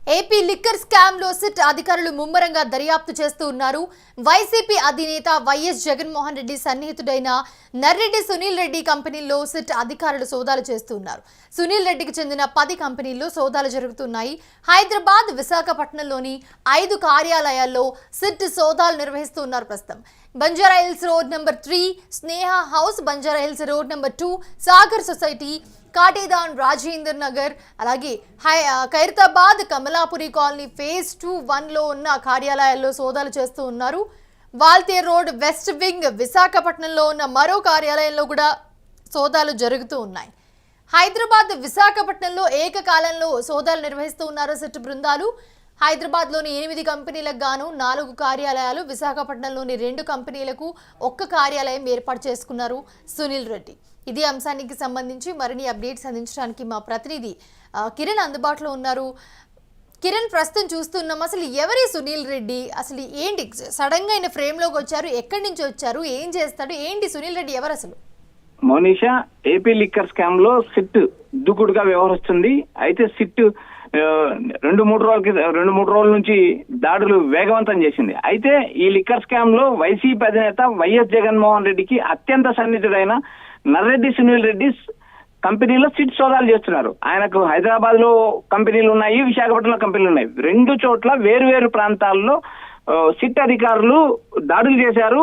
AP liquor scam లో SIT అధికారులు ముమ్మరంగా దర్యాప్తు చేస్తూ ఉన్నారు. వైసీపీ అధినేత వైఎస్ జగన్మోహన్ రెడ్డి సన్నిహితుడైన నర్రెడ్డి సునీల్ రెడ్డి కంపెనీలో సిట్ అధికారులు సోదాలు చేస్తున్నారు. సునీల్ రెడ్డికి చెందిన 10 కంపెనీల్లో సోదాలు జరుగుతున్నాయి. హైదరాబాద్, విశాఖపట్నంలోని 5 కార్యాలయాల్లో సిట్ సోదాలు నిర్వహిస్తున్నారు. ప్రస్తుతం బంజారాహిల్స్ రోడ్ నెంబర్ 3, స్నేహ house, Banjara Hills road number 2, Sagar society, Katedan, Rajendra Nagar, అలాగే ఖైరతాబాద్, కమలాపురి కాలనీ ఫేజ్ 2, 1లో ఉన్న కార్యాలయాల్లో సోదాలు చేస్తూ ఉన్నారు. వాల్తేర్ రోడ్ వెస్ట్ వింగ్, విశాఖపట్నంలో ఉన్న మరో కార్యాలయంలో కూడా సోదాలు జరుగుతూ ఉన్నాయి. హైదరాబాద్, విశాఖపట్నంలో ఏకకాలంలో సోదాలు నిర్వహిస్తూ ఉన్నారు సిట్ బృందాలు. హైదరాబాద్లోని 8 కంపెనీలకు గాను 4 కార్యాలయాలు, విశాఖపట్నంలోని 2 కంపెనీలకు 1 కార్యాలయం ఏర్పాటు చేసుకున్నారు సునీల్ రెడ్డి. ఇదే అంశానికి సంబంధించి మరిన్ని అప్డేట్స్ అందించడానికి మా ప్రతినిధి కిరణ్ అందుబాటులో ఉన్నారు. కిరణ్, ప్రస్తుతం చూస్తున్నాం, అసలు ఎవరి సునీల్ రెడ్డి, అసలు ఏంటి సడన్ గా ఆయన ఫ్రేమ్లోకి వచ్చారు, ఎక్కడి నుంచి వచ్చారు, ఏం చేస్తాడు, ఏంటి సునీల్ రెడ్డి ఎవరు అసలు? మోనిషా, ఏపీ లిక్కర్ స్కామ్ లో సిట్ దూకుడుగా వ్యవహరిస్తుంది. అయితే సిట్ 2-3 రోజుల నుంచి దాడులు వేగవంతం చేసింది. అయితే ఈ లిక్కర్ స్కామ్ లో వైసీపీ అధినేత వైఎస్ జగన్మోహన్ రెడ్డికి అత్యంత సన్నిహితుడైన నర్రెడ్డి సునీల్ రెడ్డి కంపెనీలో సిట్ సోదాలు చేస్తున్నారు. ఆయనకు హైదరాబాద్ లో కంపెనీలు ఉన్నాయి, విశాఖపట్నంలో కంపెనీలు ఉన్నాయి. 2 చోట్ల వేరు ప్రాంతాల్లో సిట్ అధికారులు దాడులు చేశారు,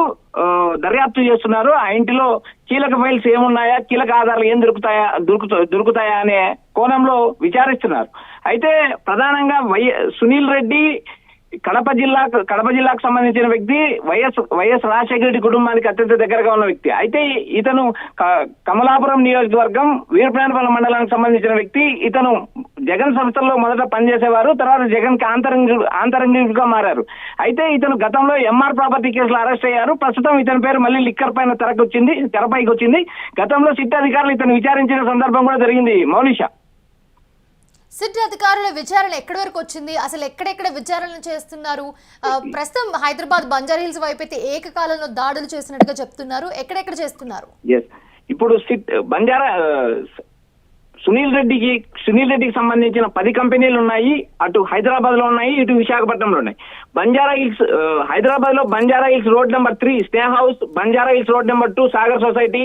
దర్యాప్తు చేస్తున్నారు. ఆ ఇంటిలో కీలక ఫైల్స్ ఏమున్నాయా, కీలక ఆధారాలు ఏం దొరుకుతాయా అనే కోణంలో విచారిస్తున్నారు. అయితే ప్రధానంగా సునీల్ రెడ్డి కడప జిల్లాకు సంబంధించిన వ్యక్తి, వైఎస్ రాజశేఖర రెడ్డి కుటుంబానికి అత్యంత దగ్గరగా ఉన్న వ్యక్తి. అయితే ఇతను కమలాపురం నియోజకవర్గం వీరప్రాణపల్లి మండలానికి సంబంధించిన వ్యక్తి. ఇతను జగన్ సంస్థల్లో మొదట పనిచేసేవారు, తర్వాత జగన్ కి ఆంతరంగికుగా మారారు. అయితే ఇతను గతంలో ఎంఆర్ ప్రాపర్టీ కేసులో అరెస్ట్ అయ్యారు. ప్రస్తుతం ఇతని పేరు మళ్ళీ లిక్కర్ పైన తెరపైకి వచ్చింది. గతంలో సిట్ అధికారులు ఇతను విచారించిన సందర్భం కూడా జరిగింది. మౌనిషా, సిట్ అధికారుల విచారణ ఎక్కడి వరకు వచ్చింది, అసలు ఎక్కడెక్కడ విచారణ చేస్తున్నారు? ప్రస్తుతం హైదరాబాద్, బంజారాహిల్స్ వైపు అయితే ఏకకాలంలో దాడులు చేసినట్టుగా చెప్తున్నారు, ఎక్కడెక్కడ చేస్తున్నారు? ఇప్పుడు సిట్ సునీల్ రెడ్డికి సంబంధించిన 10 కంపెనీలు ఉన్నాయి. అటు హైదరాబాద్ లో ఉన్నాయి, ఇటు విశాఖపట్నంలో ఉన్నాయి. హైదరాబాద్ లో బంజారాహిల్స్ రోడ్ నెంబర్ 3 స్నేహ house, Banjara Hills road number 2 Sagar society,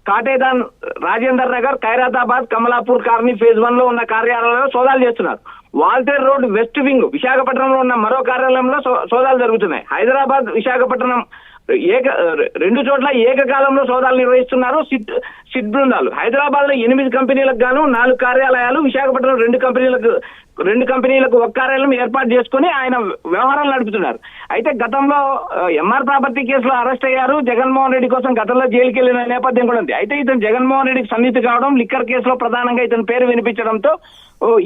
Katedan, Rajender Nagar, Khairatabad, Kamalapur colony phase 1లో ఉన్న కార్యాలయంలో సోదాలు చేస్తున్నారు. వాల్తేర్ రోడ్ వెస్ట్ వింగ్, విశాఖపట్నంలో ఉన్న మరో కార్యాలయంలో సోదాలు జరుగుతున్నాయి. హైదరాబాద్, విశాఖపట్నం 2 చోట్ల ఏకకాలంలో సోదాలు నిర్వహిస్తున్నారు సిట్ బృందాలు. హైదరాబాద్ లో 8 కంపెనీలకు గాను 4 కార్యాలయాలు, విశాఖపట్నం 2 కంపెనీలకు 1 కార్యాలయం ఏర్పాటు చేసుకుని ఆయన వ్యవహారాలు నడుపుతున్నారు. అయితే గతంలో ఎంఆర్ ప్రాపర్టీ కేసులో అరెస్ట్ అయ్యారు. జగన్మోహన్ రెడ్డి కోసం గతంలో జైలుకి వెళ్లిన నేపథ్యం కూడా ఉంది. అయితే ఇతను జగన్మోహన్ రెడ్డికి సన్నిహితి కావడం, లిక్కర్ కేసులో ప్రధానంగా ఇతని పేరు వినిపించడంతో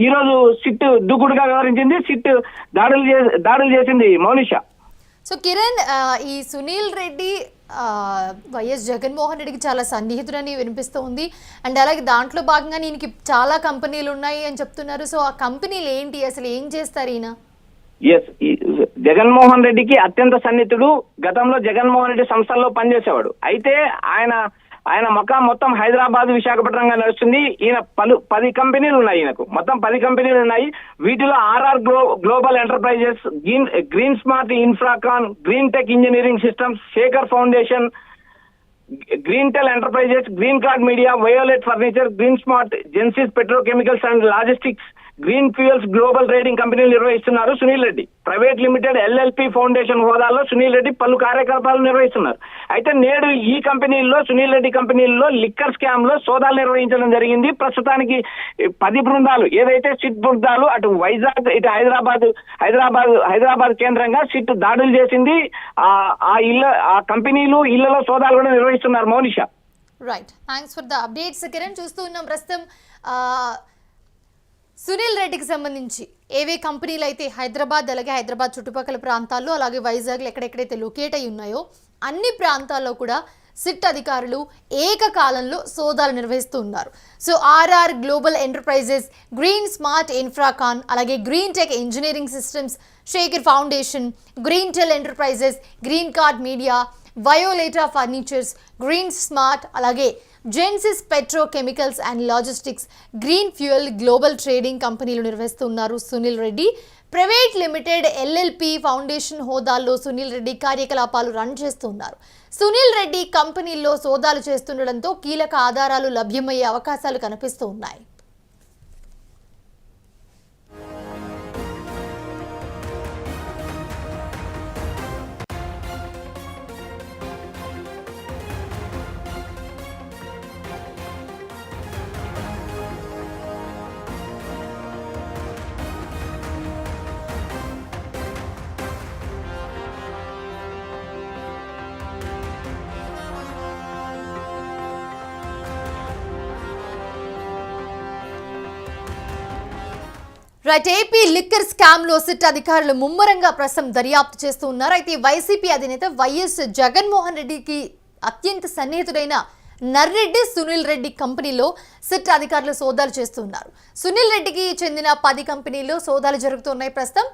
ఈ రోజు సిట్ దూకుడుగా వ్యవహరించింది. సిట్ దాడులు చేసింది. మౌనిషా. సో కిరణ్, ఈ సునీల్ రెడ్డి వైఎస్ జగన్మోహన్ రెడ్డికి చాలా సన్నిహితుడని వినిపిస్తూ ఉంది. అండ్ అలాగే దాంట్లో భాగంగా ఈయనకి చాలా కంపెనీలు ఉన్నాయి అని చెప్తున్నారు. సో ఆ కంపెనీలు ఏంటి, అసలు ఏం చేస్తారు ఈయన? జగన్మోహన్ రెడ్డికి అత్యంత సన్నిహితుడు. గతంలో జగన్మోహన్ రెడ్డి సంస్థల్లో పనిచేసేవాడు. అయితే ఆయన మొత్తం హైదరాబాద్, విశాఖపట్నంగా నడుస్తుంది. ఈయన 10 కంపెనీలు ఉన్నాయి. ఈయనకు మొత్తం 10 కంపెనీలు ఉన్నాయి. వీటిలో RR global enterprises, green smart infracon, green tech engineering systems, Shekhar foundation, green tel enterprises, green card media, violet furniture, green smart, జెన్సిస్ petrochemicals and logistics, green fuels global trading కంపెనీలు నిర్వహిస్తున్నారు Sunil Reddy. Private limited LLP foundation హోదాలో సునీల్ రెడ్డి పలు కార్యకలాపాలు నిర్వహిస్తున్నారు. అయితే నేడు ఈ కంపెనీల్లో, సునీల్ రెడ్డి కంపెనీల్లో లిక్కర్ స్కామ్ లో సోదాలు నిర్వహించడం జరిగింది. ప్రస్తుతానికి 10 బృందాలు, ఏదైతే సిట్ బృందాలు అటు వైజాగ్, ఇటు హైదరాబాద్ కేంద్రంగా సిట్ దాడులు చేసింది. ఆ కంపెనీలు ఇళ్లలో సోదాలు కూడా నిర్వహిస్తున్నారు. Mounisha. Right, thanks for the updates Kiran. చూస్తూ ఉన్నాం ప్రస్తుతం సునీల్ రెడ్డికి సంబంధించి ఏవే కంపెనీలు అయితే హైదరాబాద్, అలాగే హైదరాబాద్ చుట్టుపక్కల ప్రాంతాల్లో, అలాగే వైజాగ్లో ఎక్కడెక్కడైతే లొకేట్ అయి ఉన్నాయో అన్ని ప్రాంతాల్లో కూడా సిట్ అధికారులు ఏకకాలంలో సోదాలు నిర్వహిస్తూ ఉన్నారు. So RR global enterprises, green smart Infracon, అలాగే green tech engineering systems, Shekhar foundation, green tel enterprises, green card media, Violeta furnitures, green smart, అలాగే Genesis petrochemicals and logistics, green fuel global trading కంపెనీలు నిర్వహిస్తున్నారు Sunil Reddy. Private limited LLP foundation హోదాల్లో సునీల్ రెడ్డి కార్యకలాపాలు run చేస్తున్నారు. సునీల్ రెడ్డి కంపెనీల్లో సోదాలు చేస్తుండటంతో కీలక ఆధారాలు లభ్యమయ్యే అవకాశాలు కనిపిస్తూ ఉన్నాయి. రైట్, ఏపీ లిక్కర్ స్కామ్ లో సిట్ అధికారులు ముమ్మరంగా ప్రస్తుతం దర్యాప్తు చేస్తూ ఉన్నారు. అయితే వైసీపీ అధినేత వైఎస్ జగన్మోహన్ రెడ్డికి అత్యంత సన్నిహితుడైన నర్రెడ్డి సునీల్ రెడ్డి కంపెనీలో సిట్ అధికారులు సోదాలు చేస్తున్నారు. సునీల్ రెడ్డికి చెందిన 10 కంపెనీల్లో సోదాలు జరుగుతున్నాయి. ప్రస్తుతం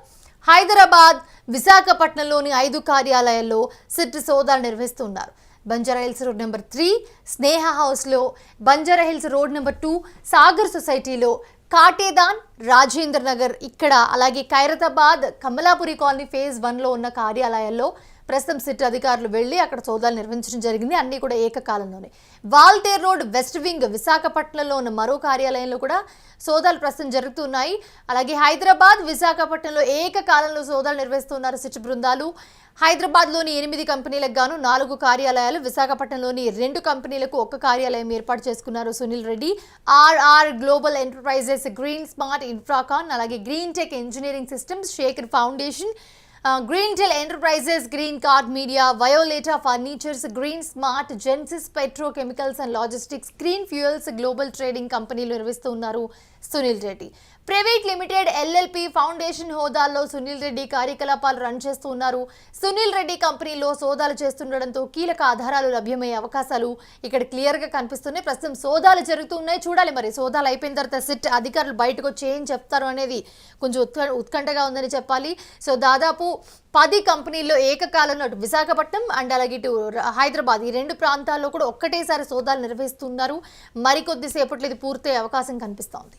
హైదరాబాద్, విశాఖపట్నంలోని 5 కార్యాలయాల్లో సిట్ సోదాలు నిర్వహిస్తున్నారు. బంజారాహిల్స్ రోడ్ నెంబర్ 3, స్నేహ హౌస్లో, బంజారాహిల్స్ రోడ్ నెంబర్ 2, సాగర్ సొసైటీలో, కాటేదాన్, రాజేంద్ర నగర్ ఇక్కడ, అలాగే ఖైరతాబాద్, కమలాపురి కాలనీ ఫేజ్ 1లో ఉన్న కార్యాలయాల్లో ప్రస్తుతం సిట్ అధికారులు వెళ్లి అక్కడ సోదాలు నిర్వహించడం జరిగింది. అన్ని కూడా ఏకకాలంలోనే. వాల్టేర్ రోడ్ వెస్ట్ వింగ్ విశాఖపట్నంలో ఉన్న మరో కార్యాలయంలో కూడా సోదాలు ప్రస్తుతం జరుగుతున్నాయి. అలాగే హైదరాబాద్, విశాఖపట్నంలో ఏకకాలంలో సోదాలు నిర్వహిస్తున్నారు సిట్ బృందాలు. హైదరాబాద్లోని 8 కంపెనీలకు గాను 4 కార్యాలయాలు, విశాఖపట్నంలోని 2 కంపెనీలకు 1 కార్యాలయం ఏర్పాటు చేసుకున్నారు Sunil Reddy. RR global enterprises, green smart Infracon, అలాగే green tech engineering systems, Shekhar foundation, green tel enterprises, green card media, Violeta furnitures, green smart, జెన్సిస్ petrochemicals and logistics, green fuels global trading కంపెనీలు నిర్వహిస్తున్నారు Sunil Reddy. Private limited LLP foundation హోదాల్లో సునీల్ రెడ్డి కార్యకలాపాలు run చేస్తూ ఉన్నారు. సునీల్ రెడ్డి కంపెనీలో సోదాలు చేస్తుండటంతో కీలక ఆధారాలు లభ్యమయ్యే అవకాశాలు ఇక్కడ క్లియర్గా కనిపిస్తున్నాయి. ప్రస్తుతం సోదాలు జరుగుతున్నాయి. చూడాలి మరి సోదాలు అయిపోయిన తర్వాత సిట్ అధికారులు బయటకు వచ్చి ఏం చెప్తారు అనేది కొంచెం ఉత్కంఠగా ఉందని చెప్పాలి. సో దాదాపు 10 కంపెనీల్లో ఏకకాలంలో అటు విశాఖపట్నం అండ్ అలాగే ఇటు హైదరాబాద్ ఈ 2 ప్రాంతాల్లో కూడా ఒక్కటేసారి సోదాలు నిర్వహిస్తున్నారు. మరికొద్దిసేపట్లో ఇది పూర్తయ్యే అవకాశం కనిపిస్తోంది.